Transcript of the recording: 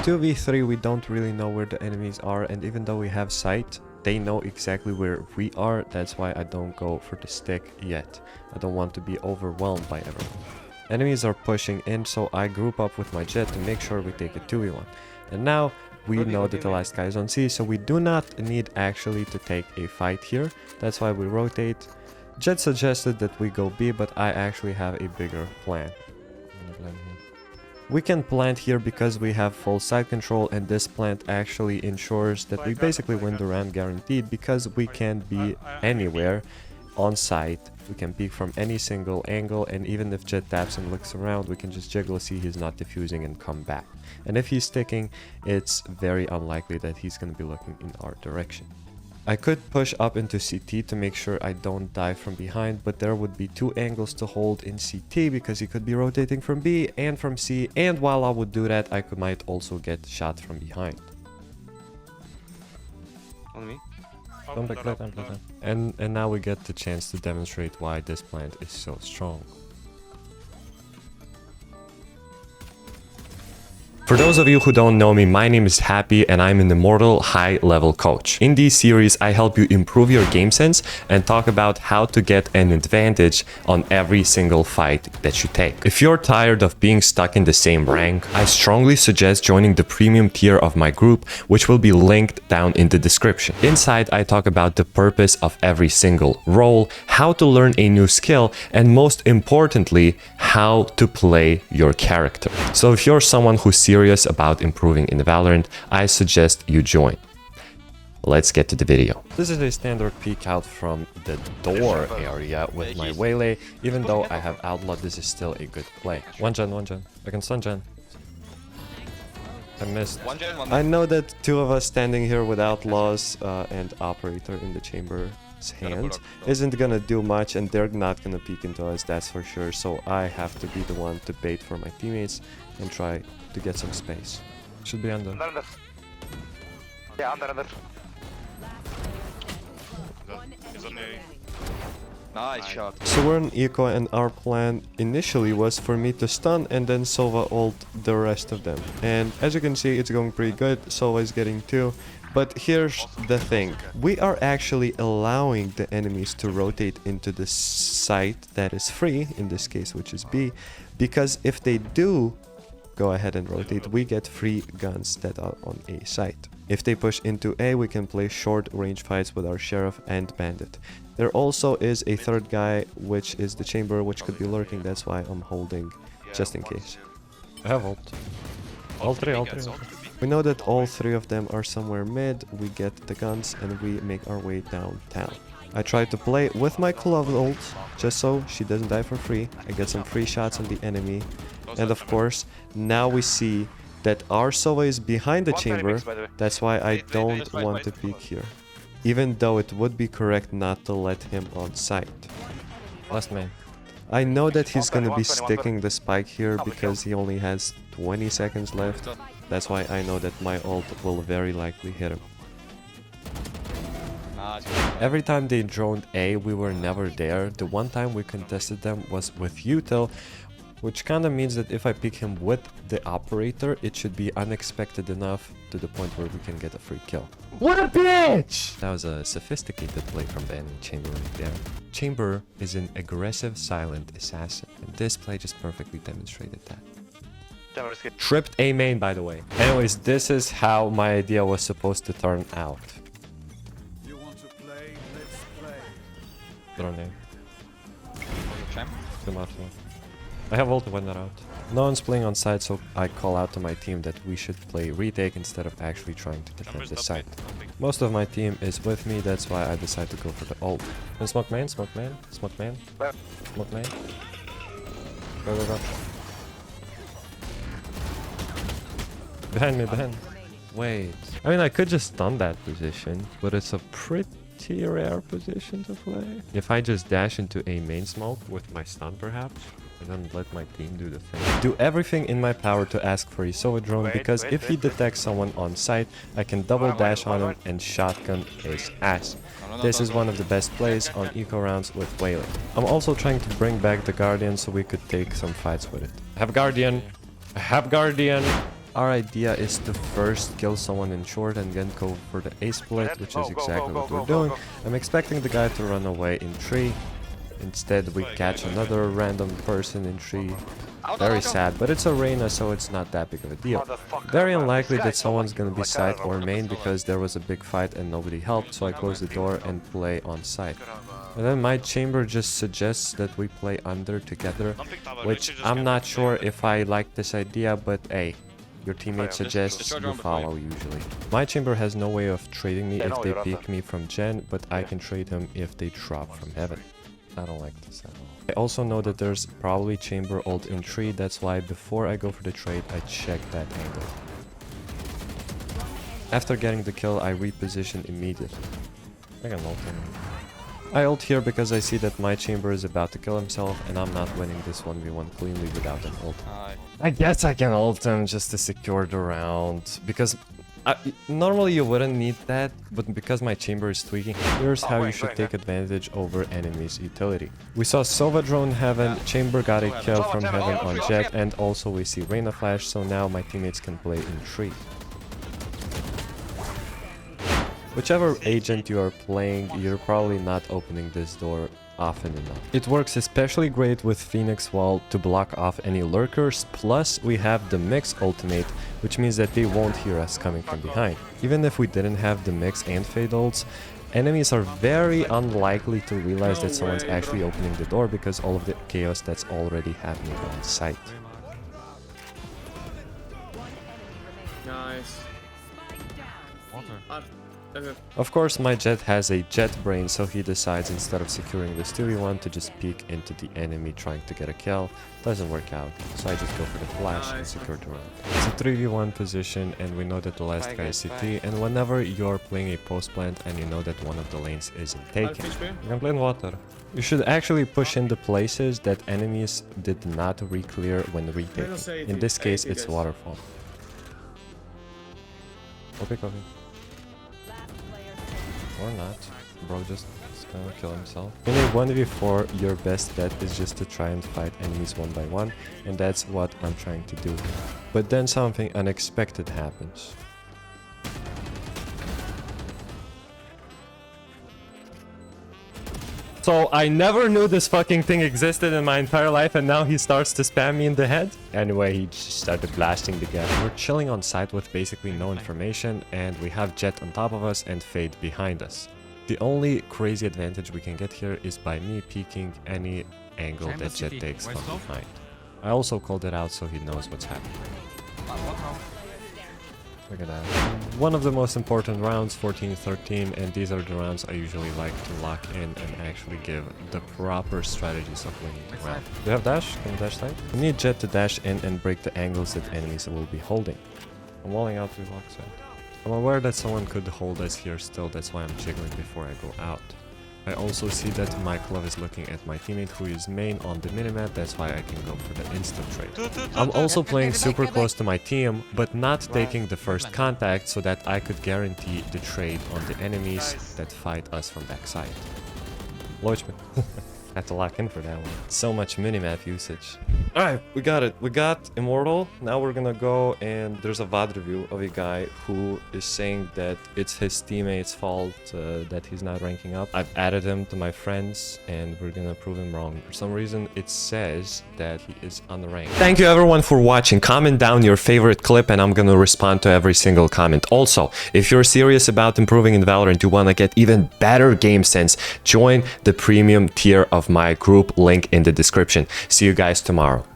2v3 we don't really know where the enemies are, and even though we have sight, they know exactly where we are. That's why I don't go for the stick yet. I don't want to be overwhelmed by everyone. Enemies are pushing in, so I group up with my jet to make sure we take a 2v1. And now we know that the last guy is on C, so we do not need actually to take a fight here. That's why we rotate. Jet suggested that we go B, but I actually have a bigger plan. We can plant here because we have full side control, and this plant actually ensures that we basically win the round guaranteed, because we can be anywhere on site. We can peek from any single angle, and even if Jet taps and looks around, we can just jiggle, see he's not diffusing, and come back. And if he's sticking, it's very unlikely that he's going to be looking in our direction. I could push up into CT to make sure I don't die from behind, but there would be two angles to hold in CT because he could be rotating from B and from C, and while I would do that, I might also get shot from behind. On me. Don't back that, and now we get the chance to demonstrate why this plant is so strong. For those of you who don't know me, my name is Happy and I'm an immortal high-level coach. In this series, I help you improve your game sense and talk about how to get an advantage on every single fight that you take. If you're tired of being stuck in the same rank, I strongly suggest joining the premium tier of my group, which will be linked down in the description. Inside, I talk about the purpose of every single role, how to learn a new skill, and most importantly, how to play your character. So if you're someone who's serious about improving in Valorant, I suggest you join. Let's get to the video. This is a standard peek out from the door area with my Waylay. Even though I have Outlaw, this is still a good play. One gen. I can stun gen. I missed. I know that two of us standing here with Outlaws and Operator in the chamber's hand isn't gonna do much, and they're not gonna peek into us, that's for sure. So I have to be the one to bait for my teammates and try to get some space. Should be under. Yeah, under. Nice shot. So we're in eco, and our plan initially was for me to stun and then Sova ult the rest of them. And as you can see, it's going pretty good. Sova is getting 2. But here's the thing. We are actually allowing the enemies to rotate into the site that is free, in this case, which is B, because if they do go ahead and rotate, we get free guns that are on A site. If they push into A, we can play short range fights with our Sheriff and Bandit. There also is a third guy, which is the Chamber, which could be lurking. That's why I'm holding, just in case. I have ult. All three. We know that all three of them are somewhere mid. We get the guns and we make our way downtown. I try to play with my Clove ult, just so she doesn't die for free. I get some free shots on the enemy. And of course, now we see that our Sova is behind the chamber. That's why I don't want to peek here. Even though it would be correct not to let him on site. Last man. I know that he's gonna be sticking the spike here because he only has 20 seconds left. That's why I know that my ult will very likely hit him. Every time they droned A, we were never there. The one time we contested them was with Util, which kinda means that if I pick him with the Operator, it should be unexpected enough to the point where we can get a free kill. What a bitch! That was a sophisticated play from the enemy Chamber right there. Chamber is an aggressive, silent assassin, and this play just perfectly demonstrated that. Tripped A main, by the way. Anyways, this is how my idea was supposed to turn out. You want to play? Let's play. Drone name. I have ult when they're out. No one's playing on site, so I call out to my team that we should play retake instead of actually trying to defend this site. Most of my team is with me, that's why I decided to go for the ult. And smoke main. Go. Behind. Wait. I mean, I could just stun that position, but it's a pretty rare position to play. If I just dash into a main smoke with my stun, perhaps, and then let my team do the thing. Do everything in my power to ask for a Sova drone, because if he detects someone on site, I can double dash on him and shotgun his ass. This is one of the best plays on eco rounds with Waylay. I'm also trying to bring back the Guardian so we could take some fights with it. I have Guardian. our idea is to first kill someone in short and then go for the A split, which is exactly what we're doing. I'm expecting the guy to run away in tree. Instead, we catch another random person in tree. Very sad, but it's arena, so it's not that big of a deal. Very unlikely that someone's gonna be side or main because there was a big fight and nobody helped, so I close the door and play on site. And then my chamber just suggests that we play under together, which I'm not sure if I like this idea, but hey, your teammate suggests, you follow usually. My chamber has no way of trading me if they peek me from gen, but I can trade him if they drop from heaven. I don't like this at all. I also know that there's probably chamber ult in tree, that's why before I go for the trade, I check that angle. After getting the kill, I reposition immediately. I can ult him. I ult here because I see that my chamber is about to kill himself and I'm not winning this 1v1 cleanly without an ult. I guess I can ult him just to secure the round, because normally you wouldn't need that, but because my chamber is tweaking, here's how you should take advantage over enemies' utility. We saw Sova drone heaven, chamber got a kill from heaven on jet, and also we see Reyna flash, so now my teammates can play in tree. Whichever agent you are playing, you're probably not opening this door often enough. It works especially great with Phoenix Wall to block off any lurkers, plus we have the mix ultimate, which means that they won't hear us coming from behind. Even if we didn't have the mix and fade ults, enemies are very unlikely to realize that someone's actually opening the door because all of the chaos that's already happening on site. Nice. Of course, my jet has a jet brain, so he decides instead of securing this 2v1 to just peek into the enemy trying to get a kill. Doesn't work out, so I just go for the flash and secure the round. It's a 3v1 position and we know that the last guy is CT, and whenever you're playing a post plant and you know that one of the lanes isn't taken, you can play in water. You should actually push in the places that enemies did not re-clear when retaking. In this case, it's waterfall. Copy. Or not. Bro just is gonna kill himself. In a 1v4, your best bet is just to try and fight enemies one by one, and that's what I'm trying to do. But then something unexpected happens. So I never knew this fucking thing existed in my entire life, and now he starts to spam me in the head. Anyway, he just started blasting the gap. We're chilling on site with basically no information, and we have Jet on top of us and Fade behind us. The only crazy advantage we can get here is by me peeking any angle that Jet takes from behind. I also called it out so he knows what's happening. Look at that. One of the most important rounds, 14-13, and these are the rounds I usually like to lock in and actually give the proper strategies of winning the round. Do you have dash? Can you dash side? We need Jet to dash in and break the angles that enemies will be holding. I'm walling out to lock side. I'm aware that someone could hold us here still, that's why I'm jiggling before I go out. I also see that my glove is looking at my teammate who is main on the minimap, that's why I can go for the instant trade. I'm also playing super close to my team, but not taking the first contact so that I could guarantee the trade on the enemies that fight us from backside. Loachman. Had to lock in for that one. So much minimap usage. Alright, we got it. We got Immortal. Now we're gonna go and there's a VOD review of a guy who is saying that it's his teammate's fault that he's not ranking up. I've added him to my friends and we're gonna prove him wrong. For some reason, it says that he is unranked. Thank you everyone for watching. Comment down your favorite clip and I'm gonna respond to every single comment. Also, if you're serious about improving in Valorant, you wanna get even better game sense, join the premium tier of my group, link in the description. See you guys tomorrow.